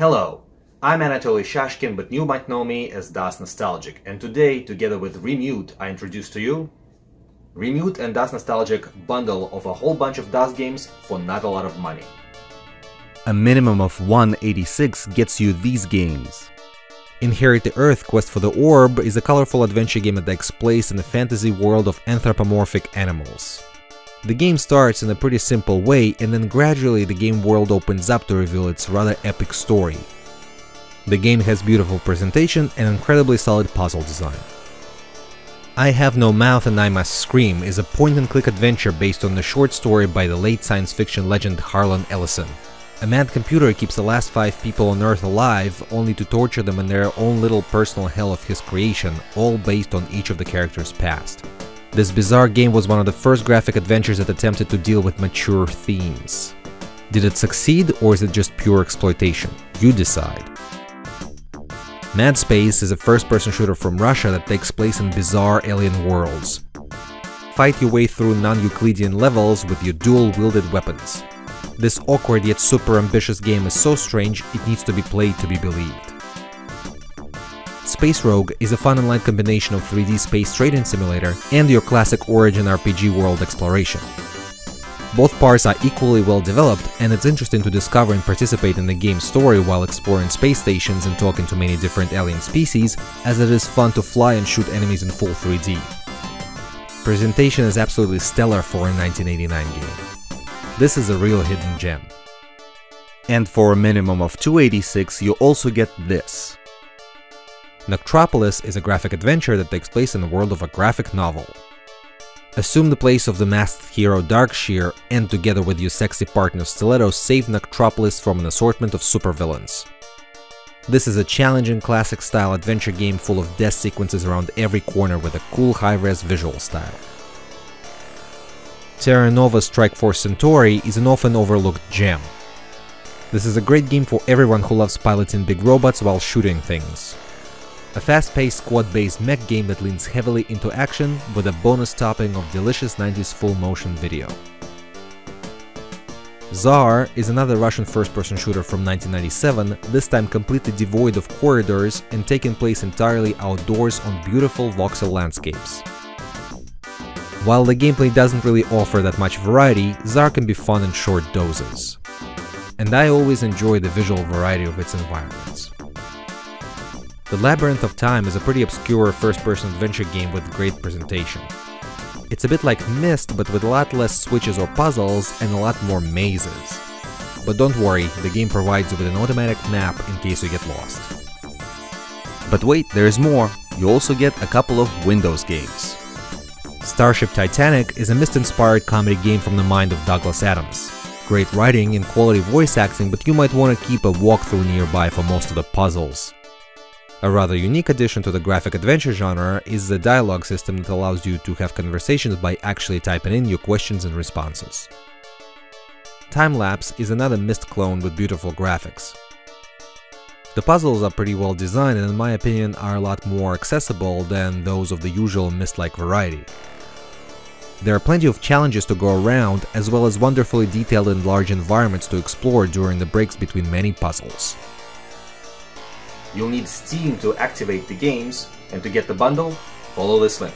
Hello, I'm Anatoly Shashkin, but you might know me as DOS Nostalgic, and today, together with Remute, I introduce to you Remute and DOS Nostalgic bundle of a whole bunch of DOS games for not a lot of money. A minimum of 186 gets you these games. Inherit the Earth Quest for the Orb is a colorful adventure game that takes place in a fantasy world of anthropomorphic animals. The game starts in a pretty simple way, and then gradually the game world opens up to reveal its rather epic story. The game has beautiful presentation and incredibly solid puzzle design. I Have No Mouth and I Must Scream is a point-and-click adventure based on the short story by the late science fiction legend Harlan Ellison. A mad computer keeps the last 5 people on Earth alive, only to torture them in their own little personal hell of his creation, all based on each of the characters' past. This bizarre game was one of the first graphic adventures that attempted to deal with mature themes. Did it succeed, or is it just pure exploitation? You decide. MadSpace is a first-person shooter from Russia that takes place in bizarre alien worlds. Fight your way through non-Euclidean levels with your dual-wielded weapons. This awkward yet super ambitious game is so strange, it needs to be played to be believed. Space Rogue is a fun and light combination of 3D space trading simulator and your classic Origin RPG world exploration. Both parts are equally well developed, and it's interesting to discover and participate in the game's story while exploring space stations and talking to many different alien species, as it is fun to fly and shoot enemies in full 3D. Presentation is absolutely stellar for a 1989 game. This is a real hidden gem. And for a minimum of 286, you also get this. Noctropolis is a graphic adventure that takes place in the world of a graphic novel. Assume the place of the masked hero Darkshear, and together with your sexy partner Stiletto, save Noctropolis from an assortment of supervillains. This is a challenging classic-style adventure game full of death sequences around every corner with a cool high-res visual style. Terra Nova's Strike Force Centauri is an often overlooked gem. This is a great game for everyone who loves piloting big robots while shooting things. A fast-paced squad-based mech game that leans heavily into action with a bonus topping of delicious 90s full-motion video. Z.A.R is another Russian first-person shooter from 1997, this time completely devoid of corridors and taking place entirely outdoors on beautiful voxel landscapes. While the gameplay doesn't really offer that much variety, Z.A.R can be fun in short doses. And I always enjoy the visual variety of its environments. The Labyrinth of Time is a pretty obscure first-person adventure game with great presentation. It's a bit like Myst, but with a lot less switches or puzzles and a lot more mazes. But don't worry, the game provides you with an automatic map in case you get lost. But wait, there's more! You also get a couple of Windows games. Starship Titanic is a Myst-inspired comedy game from the mind of Douglas Adams. Great writing and quality voice acting, but you might want to keep a walkthrough nearby for most of the puzzles. A rather unique addition to the graphic adventure genre is the dialogue system that allows you to have conversations by actually typing in your questions and responses. Timelapse is another Myst clone with beautiful graphics. The puzzles are pretty well designed and in my opinion are a lot more accessible than those of the usual Myst-like variety. There are plenty of challenges to go around, as well as wonderfully detailed and large environments to explore during the breaks between many puzzles. You'll need Steam to activate the games, and to get the bundle, follow this link.